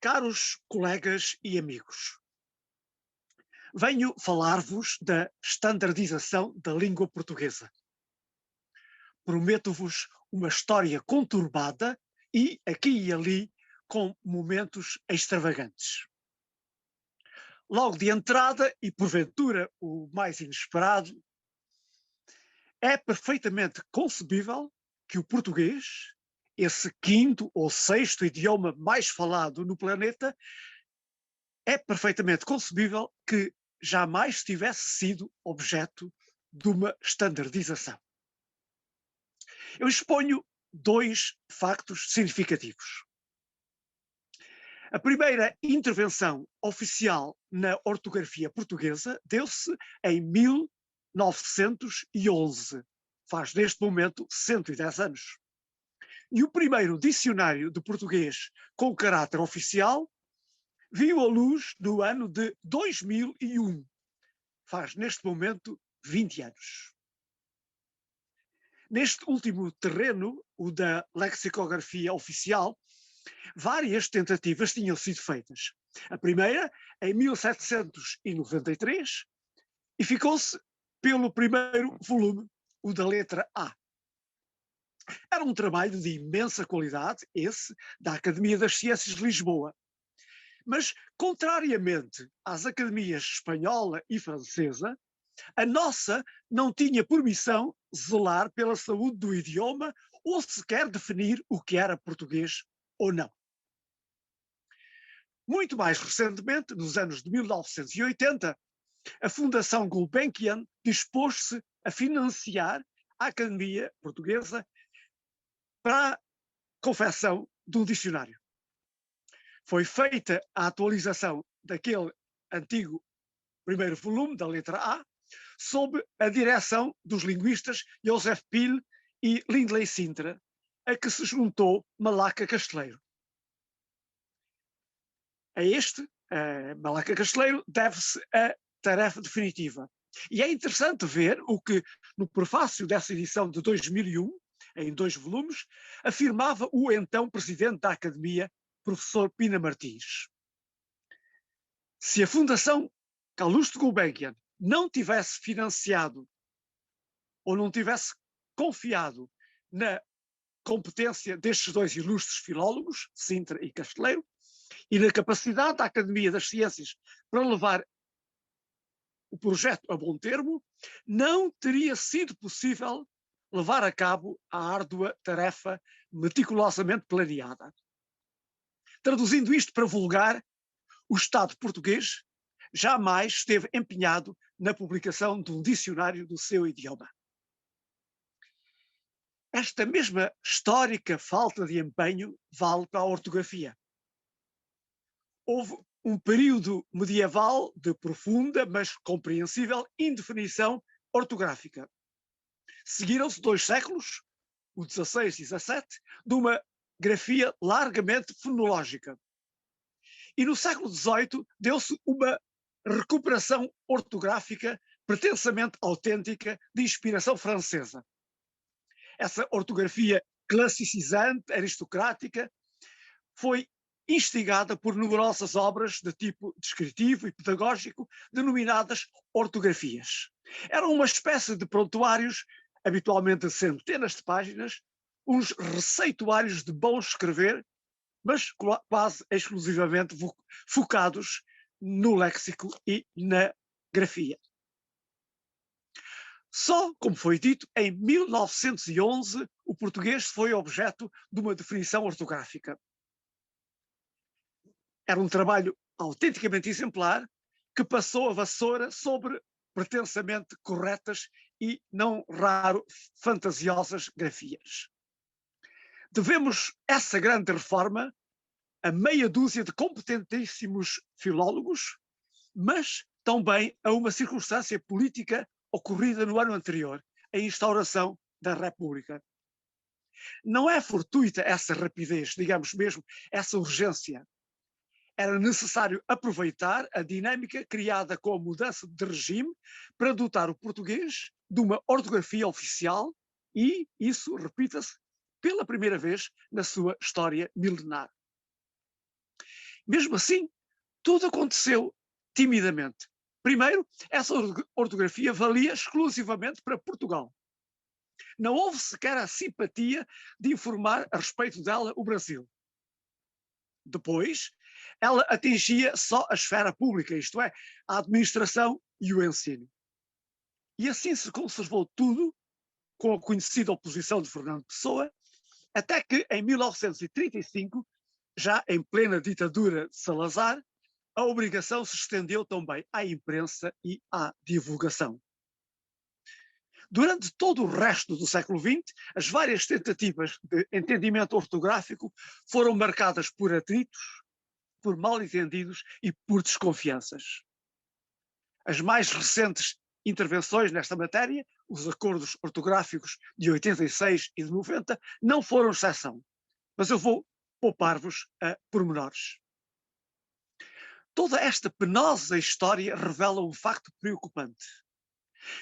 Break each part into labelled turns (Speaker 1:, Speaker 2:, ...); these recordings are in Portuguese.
Speaker 1: Caros colegas e amigos, venho falar-vos da standardização da língua portuguesa. Prometo-vos uma história conturbada e, aqui e ali, com momentos extravagantes. Logo de entrada, e porventura o mais inesperado, é perfeitamente concebível que o português, esse quinto ou sexto idioma mais falado no planeta, é perfeitamente concebível que jamais tivesse sido objeto de uma standardização. Eu exponho dois factos significativos. A primeira intervenção oficial na ortografia portuguesa deu-se em 1911, faz neste momento 110 anos. E o primeiro dicionário de português com caráter oficial viu a luz no ano de 2001, faz neste momento 20 anos. Neste último terreno, o da lexicografia oficial, várias tentativas tinham sido feitas. A primeira, em 1793, e ficou-se pelo primeiro volume, o da letra A. Era um trabalho de imensa qualidade, esse da Academia das Ciências de Lisboa. Mas, contrariamente às academias espanhola e francesa, a nossa não tinha por missão zelar pela saúde do idioma ou sequer definir o que era português ou não. Muito mais recentemente, nos anos de 1980, a Fundação Gulbenkian dispôs-se a financiar a Academia Portuguesa para a confecção de um dicionário. Foi feita a atualização daquele antigo primeiro volume, da letra A, sob a direção dos linguistas Joseph Pil e Lindley Sintra, a que se juntou Malaca Casteleiro. A Malaca Casteleiro, deve-se a tarefa definitiva. E é interessante ver o que, no prefácio dessa edição de 2001, em 2 volumes, afirmava o então presidente da Academia, professor Pina Martins. Se a Fundação Calouste Gulbenkian não tivesse financiado ou não tivesse confiado na competência destes 2 ilustres filólogos, Sintra e Casteleiro, e na capacidade da Academia das Ciências para levar o projeto a bom termo, não teria sido possível levar a cabo a árdua tarefa meticulosamente planeada. Traduzindo isto para vulgar, o Estado português jamais esteve empenhado na publicação de um dicionário do seu idioma. Esta mesma histórica falta de empenho vale para a ortografia. Houve um período medieval de profunda, mas compreensível indefinição ortográfica. Seguiram-se 2 séculos, o XVI e XVII, de uma grafia largamente fonológica. E no século XVIII deu-se uma recuperação ortográfica pretensamente autêntica de inspiração francesa. Essa ortografia classicizante, aristocrática, foi instigada por numerosas obras de tipo descritivo e pedagógico, denominadas ortografias. Eram uma espécie de prontuários, habitualmente de centenas de páginas, uns receituários de bom escrever, mas quase exclusivamente focados no léxico e na grafia. Só, como foi dito, em 1911 o português foi objeto de uma definição ortográfica. Era um trabalho autenticamente exemplar que passou a vassoura sobre pretensamente corretas e, não raro, fantasiosas grafias. Devemos essa grande reforma a meia dúzia de competentíssimos filólogos, mas também a uma circunstância política ocorrida no ano anterior, a instauração da República. Não é fortuita essa rapidez, digamos mesmo, essa urgência. Era necessário aproveitar a dinâmica criada com a mudança de regime para dotar o português de uma ortografia oficial e, isso, repita-se, pela primeira vez na sua história milenar. Mesmo assim, tudo aconteceu timidamente. Primeiro, essa ortografia valia exclusivamente para Portugal. Não houve sequer a simpatia de informar a respeito dela o Brasil. Depois, ela atingia só a esfera pública, isto é, a administração e o ensino. E assim se conservou tudo, com a conhecida oposição de Fernando Pessoa, até que em 1935, já em plena ditadura de Salazar, a obrigação se estendeu também à imprensa e à divulgação. Durante todo o resto do século XX, as várias tentativas de entendimento ortográfico foram marcadas por atritos, por mal-entendidos e por desconfianças. As mais recentes intervenções nesta matéria, os acordos ortográficos de 86 e de 90, não foram exceção, mas eu vou poupar-vos a pormenores. Toda esta penosa história revela um facto preocupante,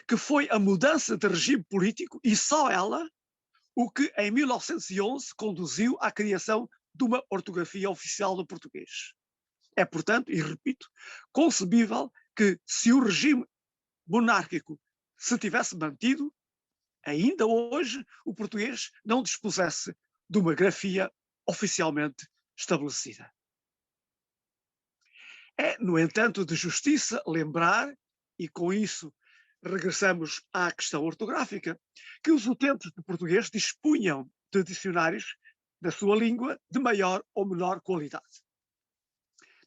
Speaker 1: que foi a mudança de regime político e só ela o que em 1911 conduziu à criação de uma ortografia oficial do português. É, portanto, e repito, concebível que se o regime monárquico se tivesse mantido, ainda hoje o português não dispusesse de uma grafia oficialmente estabelecida. É, no entanto, de justiça lembrar, e com isso regressamos à questão ortográfica, que os utentes de português dispunham de dicionários da sua língua de maior ou menor qualidade.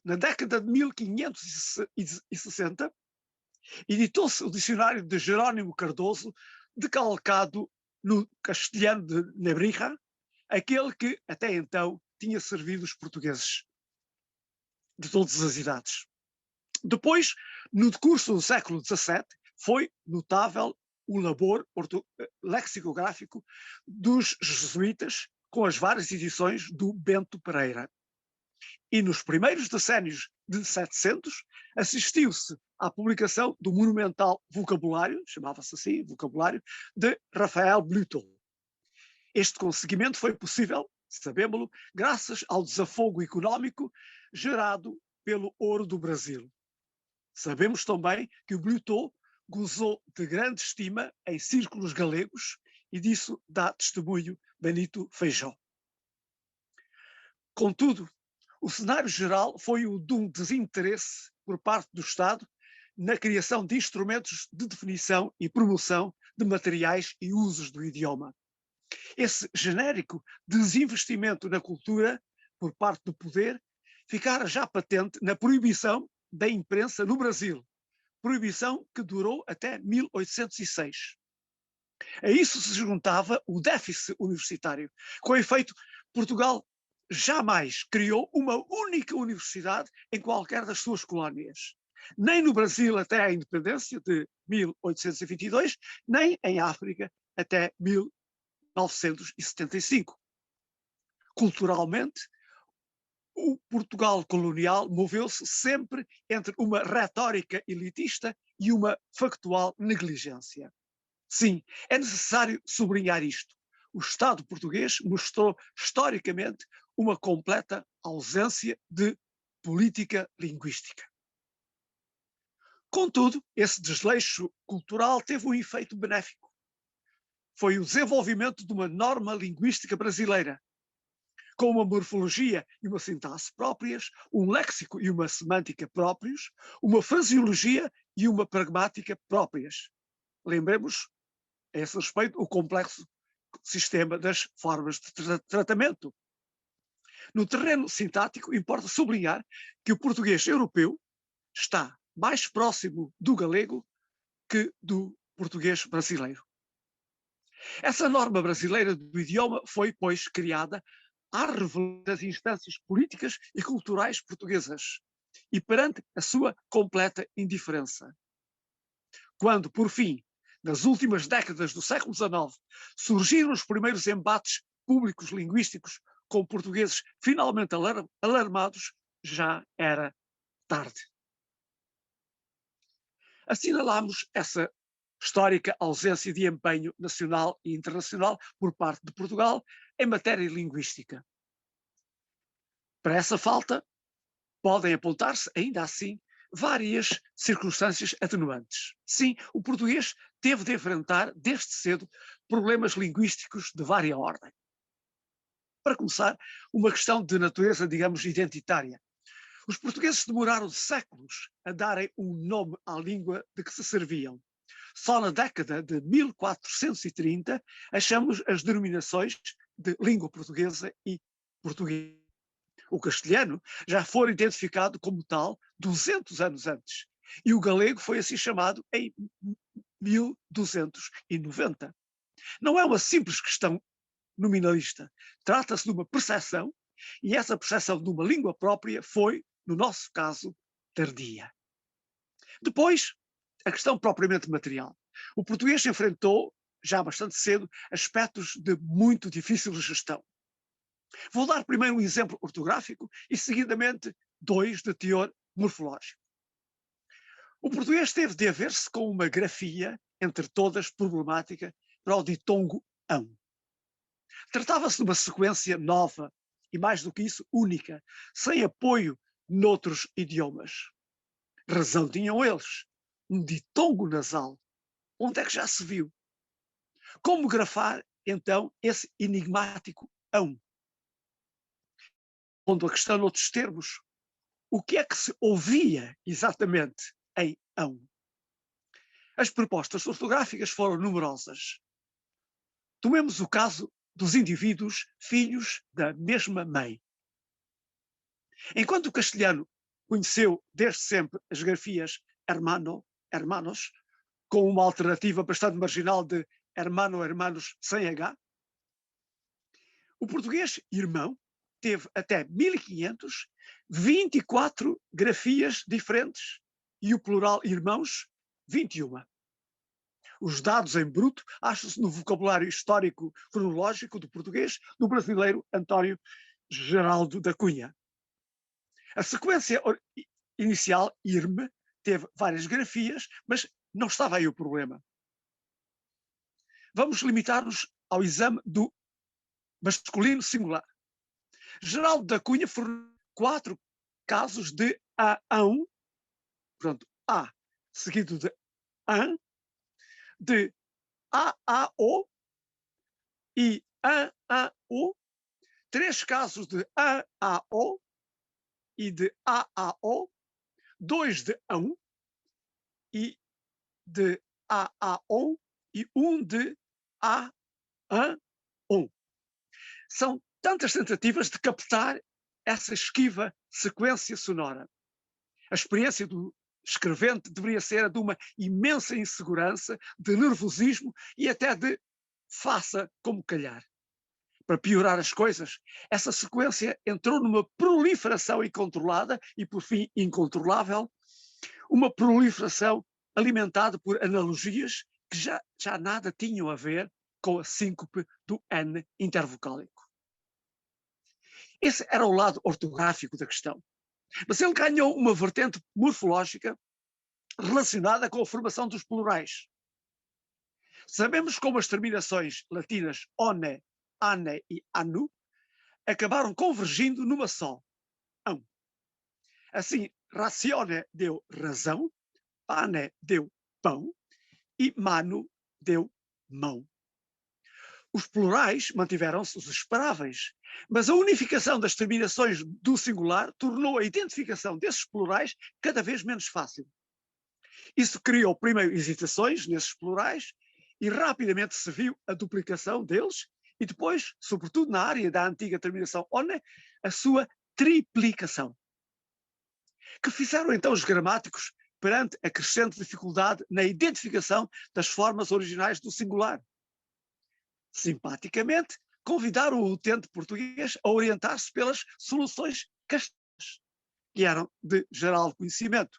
Speaker 1: Na década de 1560, editou-se o dicionário de Jerónimo Cardoso, decalcado no castelhano de Nebrija, aquele que até então tinha servido os portugueses de todas as idades. Depois, no decurso do século XVII, foi notável o labor lexicográfico dos jesuítas, com as várias edições do Bento Pereira. E nos primeiros decénios de 700, assistiu-se à publicação do monumental vocabulário, chamava-se assim, vocabulário, de Rafael Bluton. Este conseguimento foi possível, sabemos-lo, graças ao desafogo económico gerado pelo ouro do Brasil. Sabemos também que o Bluton gozou de grande estima em círculos galegos e disso dá testemunho Benito Feijó. Contudo, o cenário geral foi o de um desinteresse por parte do Estado na criação de instrumentos de definição e promoção de materiais e usos do idioma. Esse genérico desinvestimento na cultura por parte do poder ficara já patente na proibição da imprensa no Brasil, proibição que durou até 1806. A isso se juntava o déficit universitário. Com efeito, Portugal jamais criou uma única universidade em qualquer das suas colónias. Nem no Brasil até a independência de 1822, nem em África até 1975. Culturalmente, o Portugal colonial moveu-se sempre entre uma retórica elitista e uma factual negligência. Sim, é necessário sublinhar isto. O Estado português mostrou historicamente uma completa ausência de política linguística. Contudo, esse desleixo cultural teve um efeito benéfico. Foi o desenvolvimento de uma norma linguística brasileira, com uma morfologia e uma sintaxe próprias, um léxico e uma semântica próprios, uma fraseologia e uma pragmática próprias. Lembremos, a esse respeito, o complexo sistema das formas de tratamento. No terreno sintático, importa sublinhar que o português europeu está mais próximo do galego que do português brasileiro. Essa norma brasileira do idioma foi, pois, criada à revelação das instâncias políticas e culturais portuguesas e perante a sua completa indiferença. Quando, por fim, nas últimas décadas do século XIX, surgiram os primeiros embates públicos linguísticos com portugueses finalmente alarmados, já era tarde. Assinalamos essa histórica ausência de empenho nacional e internacional por parte de Portugal em matéria linguística. Para essa falta, podem apontar-se, ainda assim, várias circunstâncias atenuantes. Sim, o português teve de enfrentar, desde cedo, problemas linguísticos de vária ordem. Para começar, uma questão de natureza, digamos, identitária. Os portugueses demoraram séculos a darem um nome à língua de que se serviam. Só na década de 1430 achamos as denominações de língua portuguesa e português. O castelhano já foi identificado como tal 200 anos antes, e o galego foi assim chamado em 1290. Não é uma simples questão nominalista, trata-se de uma percepção, e essa percepção de uma língua própria foi, no nosso caso, tardia. Depois, a questão propriamente material. O português enfrentou, já bastante cedo, aspectos de muito difícil gestão. Vou dar primeiro um exemplo ortográfico e, seguidamente, dois de teor morfológico. O português teve de haver-se com uma grafia, entre todas problemática, para o ditongo ão. Tratava-se de uma sequência nova e, mais do que isso, única, sem apoio noutros idiomas. Razão tinham eles, um ditongo nasal. Onde é que já se viu? Como grafar, então, esse enigmático ão? Pondo a questão noutros termos, o que é que se ouvia exatamente em ão? As propostas ortográficas foram numerosas. Tomemos o caso dos indivíduos filhos da mesma mãe. Enquanto o castelhano conheceu desde sempre as grafias hermano, hermanos, com uma alternativa bastante marginal de hermano, hermanos sem H, o português irmão teve até 1500 24 grafias diferentes e o plural irmãos 21. Os dados em bruto acham-se no vocabulário histórico cronológico do português do brasileiro António Geraldo da Cunha. A sequência inicial, irme, teve várias grafias, mas não estava aí o problema. Vamos limitar-nos ao exame do masculino singular. Geraldo da Cunha forneceu 4 casos de aão, portanto, a seguido de an, de aao e aao, 3 casos de aao e de aao, 2 de ão e de aao e 1 de aão. São tantas tentativas de captar essa esquiva sequência sonora. A experiência do escrevente deveria ser a de uma imensa insegurança, de nervosismo e até de faça como calhar. Para piorar as coisas, essa sequência entrou numa proliferação incontrolada e, por fim, incontrolável, uma proliferação alimentada por analogias que já nada tinham a ver com a síncope do N intervocálico. Esse era o lado ortográfico da questão. Mas ele ganhou uma vertente morfológica relacionada com a formação dos plurais. Sabemos como as terminações latinas one, ane e anu acabaram convergindo numa só, ão. Assim, ratione deu razão, pane deu pão e mano deu mão. Os plurais mantiveram-se os esperáveis, mas a unificação das terminações do singular tornou a identificação desses plurais cada vez menos fácil. Isso criou primeiro hesitações nesses plurais e rapidamente se viu a duplicação deles e depois, sobretudo na área da antiga terminação one, a sua triplicação. Que fizeram então os gramáticos perante a crescente dificuldade na identificação das formas originais do singular? Simpaticamente, convidaram o utente português a orientar-se pelas soluções castelhanas, que eram de geral conhecimento.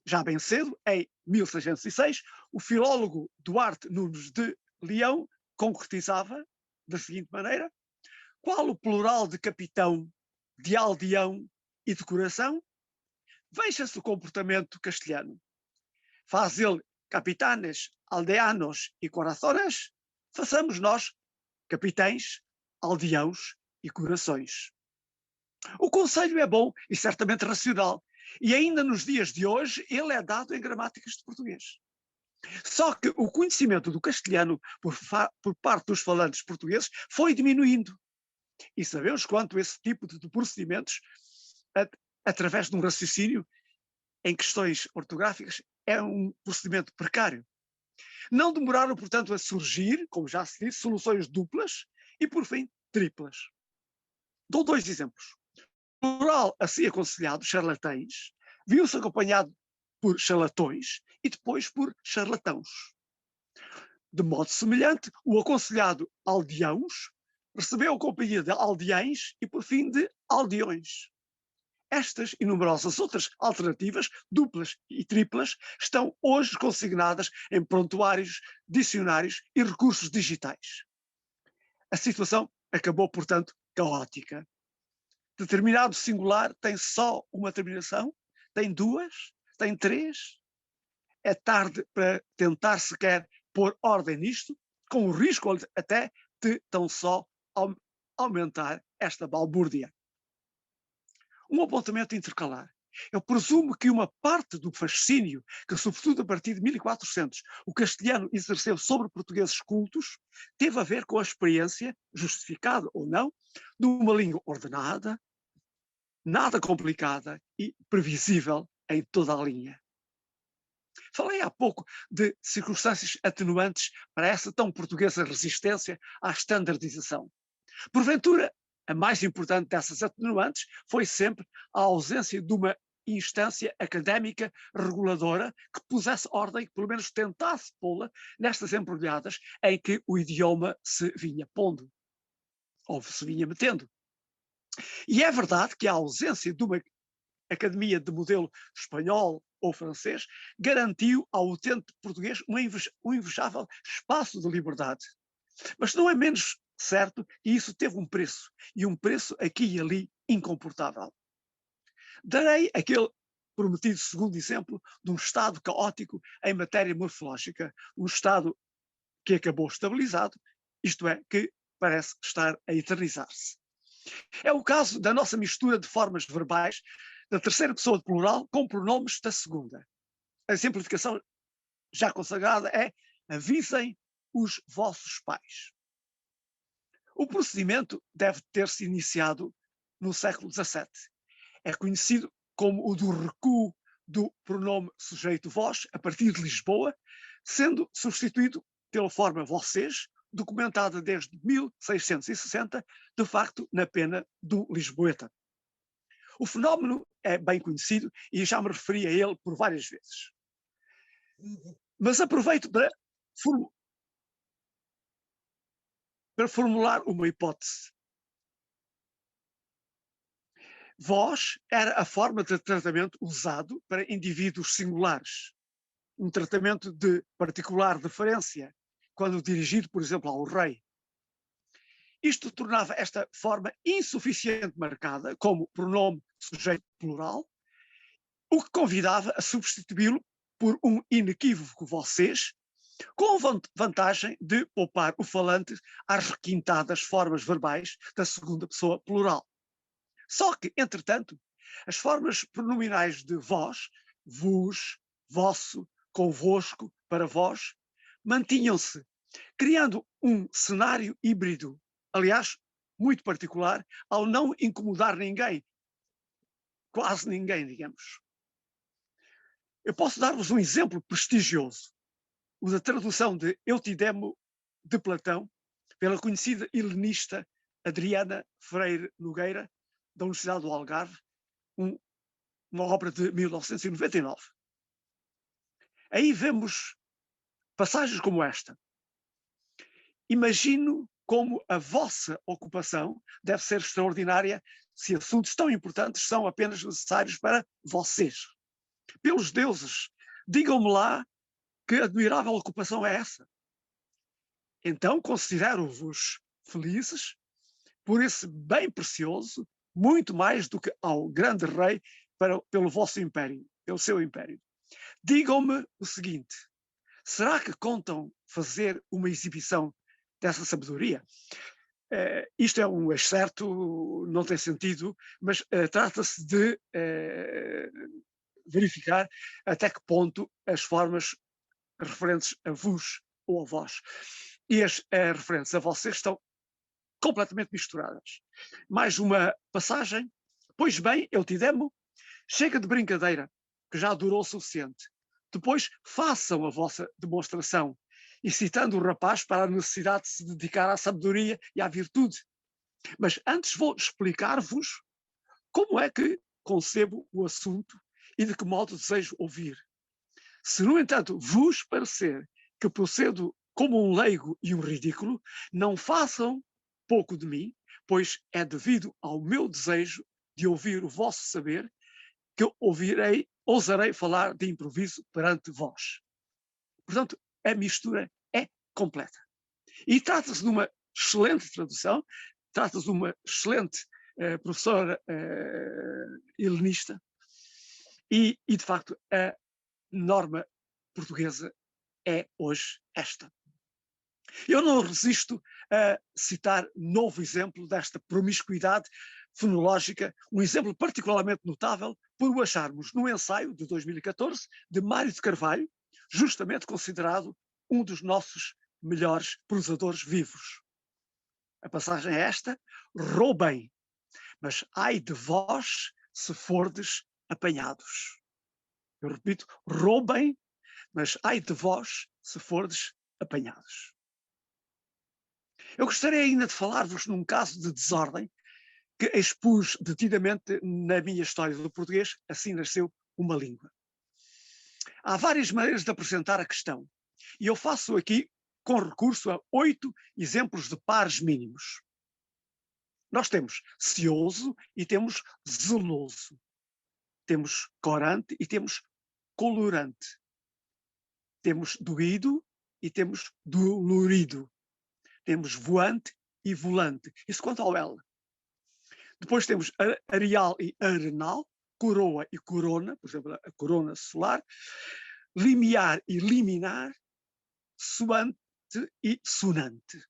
Speaker 1: Já bem cedo, em 1606, o filólogo Duarte Nunes de Leão concretizava da seguinte maneira: qual o plural de capitão, de aldeão e de coração? Veja-se o comportamento castelhano. Faz ele capitanes, aldeanos e corazones, façamos nós capitães, aldeãos e corações. O conselho é bom e certamente racional, e ainda nos dias de hoje ele é dado em gramáticas de português. Só que o conhecimento do castelhano por parte dos falantes portugueses foi diminuindo. E sabemos quanto esse tipo de procedimentos, através de um raciocínio em questões ortográficas, é um procedimento precário. Não demoraram, portanto, a surgir, como já se disse, soluções duplas e, por fim, triplas. Dou dois exemplos. O plural assim aconselhado, charlatães, viu-se acompanhado por charlatões e depois por charlatãos. De modo semelhante, o aconselhado aldeãos recebeu a companhia de aldeães e, por fim, de aldeões. Estas e numerosas outras alternativas, duplas e triplas, estão hoje consignadas em prontuários, dicionários e recursos digitais. A situação acabou, portanto, caótica. Determinado singular tem só uma terminação? Tem duas? Tem três? É tarde para tentar sequer pôr ordem nisto, com o risco até de tão só aumentar esta balbúrdia. Um apontamento intercalar. Eu presumo que uma parte do fascínio que, sobretudo a partir de 1400, o castelhano exerceu sobre portugueses cultos, teve a ver com a experiência, justificada ou não, de uma língua ordenada, nada complicada e previsível em toda a linha. Falei há pouco de circunstâncias atenuantes para essa tão portuguesa resistência à standardização. Porventura, a mais importante dessas atenuantes foi sempre a ausência de uma instância académica reguladora que pusesse ordem, que pelo menos tentasse pô-la nestas embrulhadas em que o idioma se vinha pondo, ou se vinha metendo. E é verdade que a ausência de uma academia de modelo espanhol ou francês garantiu ao utente português um invejável espaço de liberdade. Mas não é menos certo que isso teve um preço, e um preço aqui e ali incomportável. Darei aquele prometido segundo exemplo de um estado caótico em matéria morfológica, um estado que acabou estabilizado, isto é, que parece estar a eternizar-se. É o caso da nossa mistura de formas verbais da terceira pessoa de plural com pronomes da segunda. A simplificação já consagrada é: avisem os vossos pais. O procedimento deve ter-se iniciado no século XVII. É conhecido como o do recuo do pronome sujeito-vós, a partir de Lisboa, sendo substituído pela forma vocês, documentada desde 1660, de facto na pena do Lisboeta. O fenómeno é bem conhecido e já me referi a ele por várias vezes. Mas aproveito para formular uma hipótese. Vós era a forma de tratamento usado para indivíduos singulares, um tratamento de particular deferência, quando dirigido, por exemplo, ao rei. Isto tornava esta forma insuficiente marcada como pronome sujeito plural, o que convidava a substituí-lo por um inequívoco vocês, com vantagem de poupar o falante às requintadas formas verbais da segunda pessoa plural. Só que, entretanto, as formas pronominais de vós, vos, vosso, convosco, para vós, mantinham-se, criando um cenário híbrido, aliás, muito particular, ao não incomodar ninguém, quase ninguém, digamos. Eu posso dar-vos um exemplo prestigioso, o da tradução de Eutidemo de Platão pela conhecida helenista Adriana Freire Nogueira, da Universidade do Algarve, uma obra de 1999. Aí vemos passagens como esta. Imagino como a vossa ocupação deve ser extraordinária se assuntos tão importantes são apenas necessários para vocês. Pelos deuses, digam-me lá que admirável ocupação é essa. Então considero-vos felizes por esse bem precioso, muito mais do que ao grande rei pelo vosso império, pelo seu império. Digam-me o seguinte: será que contam fazer uma exibição dessa sabedoria? Isto é um excerto, não tem sentido, mas trata-se de verificar até que ponto as formas referentes a vos ou a vós e as referentes a vocês estão completamente misturadas. Mais uma passagem. Pois bem, eu te demo, chega de brincadeira, que já durou o suficiente. Depois façam a vossa demonstração, incitando o rapaz para a necessidade de se dedicar à sabedoria e à virtude. Mas antes vou explicar-vos como é que concebo o assunto e de que modo desejo ouvir. Se, no entanto, vos parecer que procedo como um leigo e um ridículo, não façam pouco de mim, pois é devido ao meu desejo de ouvir o vosso saber que eu ousarei falar de improviso perante vós. Portanto, a mistura é completa. E trata-se de uma excelente tradução, trata-se de uma excelente professora helenista, e, de facto, a norma portuguesa é hoje esta. Eu não resisto a citar novo exemplo desta promiscuidade fonológica, um exemplo particularmente notável por o acharmos no ensaio de 2014 de Mário de Carvalho, justamente considerado um dos nossos melhores prosadores vivos. A passagem é esta: roubem, mas ai de vós se fordes apanhados. Eu repito, roubem, mas ai de vós se fordes apanhados. Eu gostaria ainda de falar-vos num caso de desordem que expus detidamente na minha história do português, assim nasceu uma língua. Há várias maneiras de apresentar a questão, e eu faço aqui com recurso a 8 exemplos de pares mínimos. Nós temos cioso e temos zeloso. Temos corante e temos colorante. Temos doído e temos dolorido. Temos voante e volante. Isso quanto ao L. Depois temos areal e arenal, coroa e corona, por exemplo, a corona solar, limiar e liminar, suante e sonante.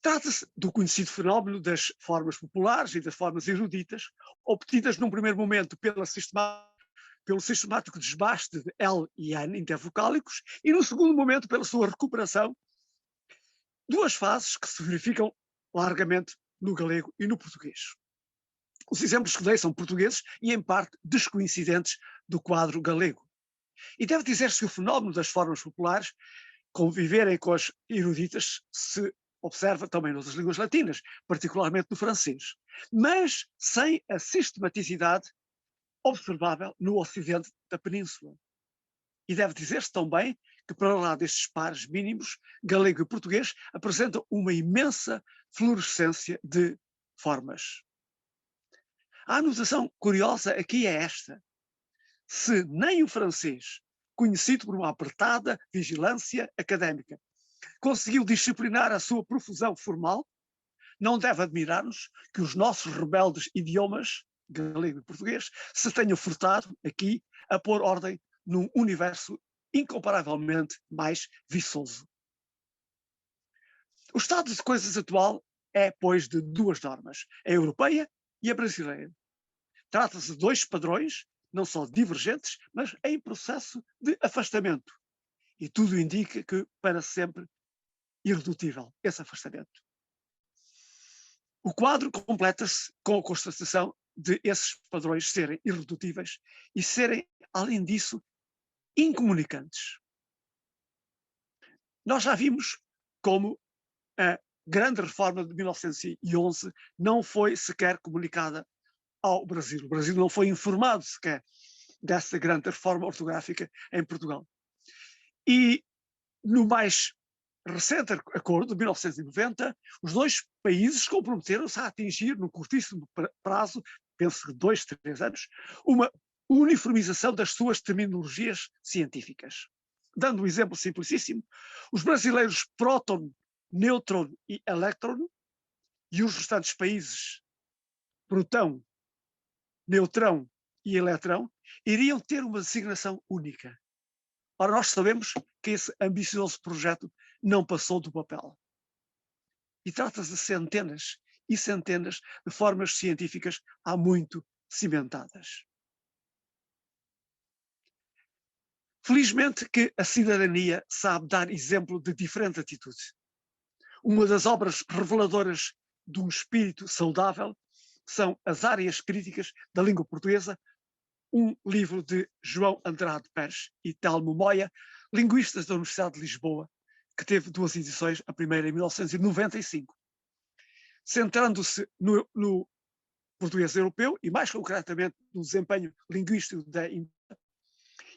Speaker 1: Trata-se do conhecido fenómeno das formas populares e das formas eruditas, obtidas num primeiro momento pelo sistemático desbaste de L e N intervocálicos e no segundo momento pela sua recuperação, duas fases que se verificam largamente no galego e no português. Os exemplos que dei são portugueses e, em parte, descoincidentes do quadro galego. E deve dizer-se que o fenómeno das formas populares conviverem com as eruditas se observa também nas línguas latinas, particularmente no francês, mas sem a sistematicidade observável no ocidente da península. E deve dizer-se também que, para lá destes pares mínimos, galego e português apresentam uma imensa fluorescência de formas. A anotação curiosa aqui é esta: se nem o francês, conhecido por uma apertada vigilância académica, conseguiu disciplinar a sua profusão formal, não deve admirar-nos que os nossos rebeldes idiomas, galego e português, se tenham furtado aqui a pôr ordem num universo incomparavelmente mais viçoso. O estado de coisas atual é, pois, de duas normas, a europeia e a brasileira. Trata-se de dois padrões, não só divergentes, mas em processo de afastamento. E tudo indica que, para sempre, irredutível esse afastamento. O quadro completa-se com a constatação de esses padrões serem irredutíveis e serem, além disso, incomunicantes. Nós já vimos como a grande reforma de 1911 não foi sequer comunicada ao Brasil. O Brasil não foi informado sequer dessa grande reforma ortográfica em Portugal. E no mais recente acordo de 1990, os dois países comprometeram-se a atingir, num curtíssimo prazo, penso que 2, 3 anos, uma uniformização das suas terminologias científicas. Dando um exemplo simplicíssimo, os brasileiros próton, nêutron e elétron, e os restantes países protão, neutrão e eletrão, iriam ter uma designação única. Ora, nós sabemos que esse ambicioso projeto não passou do papel. E trata-se de centenas e centenas de formas científicas há muito cimentadas. Felizmente que a cidadania sabe dar exemplo de diferente atitude. Uma das obras reveladoras de um espírito saudável são as Áreas Críticas da Língua Portuguesa, um livro de João Andrade Pérez e Telmo Moia, linguistas da Universidade de Lisboa, que teve 2 edições, a primeira em 1995. Centrando-se no português europeu e, mais concretamente, no desempenho linguístico da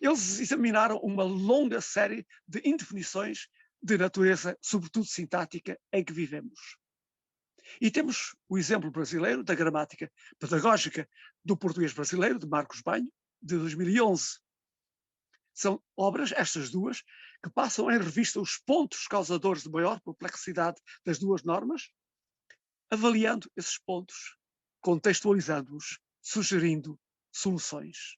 Speaker 1: eles examinaram uma longa série de indefinições de natureza, sobretudo sintática, em que vivemos. E temos o exemplo brasileiro da gramática pedagógica do português brasileiro, de Marcos Banho, de 2011. São obras, estas duas, que passam em revista os pontos causadores de maior complexidade das duas normas, avaliando esses pontos, contextualizando-os, sugerindo soluções.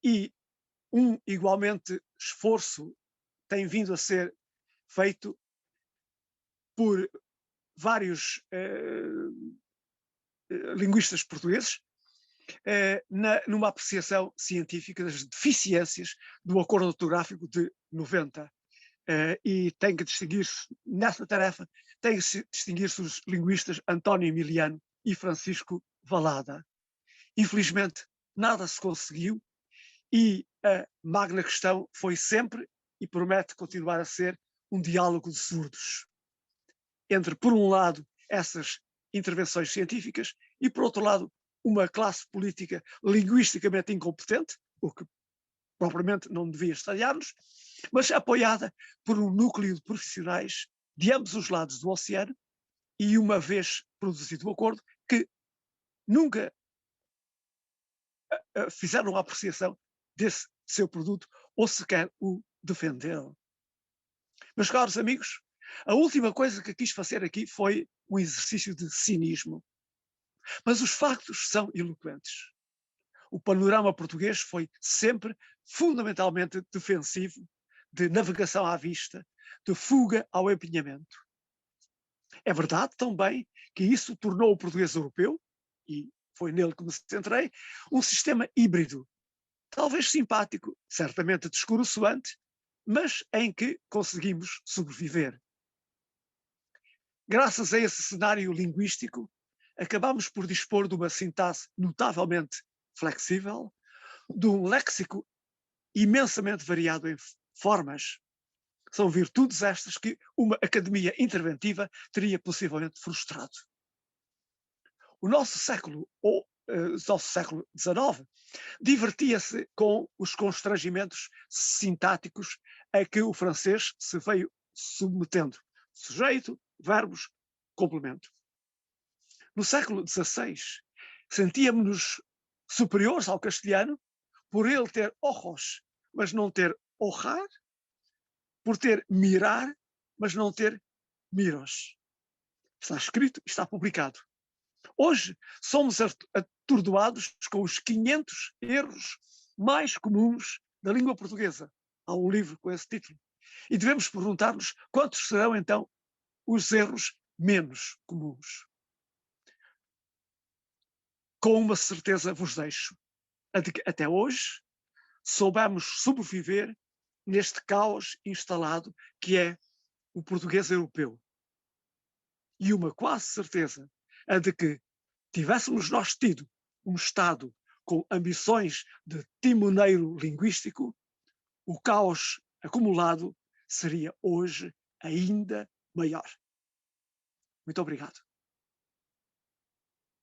Speaker 1: E igualmente esforço tem vindo a ser feito por vários linguistas portugueses numa apreciação científica das deficiências do acordo ortográfico de 90. E tem que distinguir-se, nessa tarefa, tem que distinguir-se os linguistas António Emiliano e Francisco Valada. Infelizmente, nada se conseguiu e a magna questão foi sempre, e promete continuar a ser, um diálogo de surdos. Entre, por um lado, essas intervenções científicas e, por outro lado, uma classe política linguisticamente incompetente, o que propriamente não devia estranhar-nos, mas apoiada por um núcleo de profissionais de ambos os lados do oceano e, uma vez produzido o acordo, que nunca fizeram a apreciação desse seu produto ou sequer o defenderam. Meus caros amigos, a última coisa que quis fazer aqui foi um exercício de cinismo. Mas os factos são eloquentes. O panorama português foi sempre fundamentalmente defensivo, de navegação à vista, de fuga ao empenhamento. É verdade também que isso tornou o português europeu, e foi nele que me centrei, um sistema híbrido, talvez simpático, certamente descoroçoante, mas em que conseguimos sobreviver. Graças a esse cenário linguístico, acabamos por dispor de uma sintaxe notavelmente flexível, de um léxico imensamente variado em formas. São virtudes estas que uma academia interventiva teria possivelmente frustrado. O nosso século XIX divertia-se com os constrangimentos sintáticos a que o francês se veio submetendo. Sujeito, verbos, complemento. No século XVI, sentíamos-nos superiores ao castelhano por ele ter ojos, mas não ter ojar, por ter mirar, mas não ter miros. Está escrito, está publicado. Hoje somos atordoados com os 500 erros mais comuns da língua portuguesa. Há um livro com esse título. E devemos perguntar-nos quantos serão então os erros menos comuns. Com uma certeza vos deixo, a de que até hoje soubemos sobreviver neste caos instalado que é o português europeu. E uma quase certeza, a de que tivéssemos nós tido um Estado com ambições de timoneiro linguístico, o caos acumulado seria hoje ainda maior. Muito obrigado.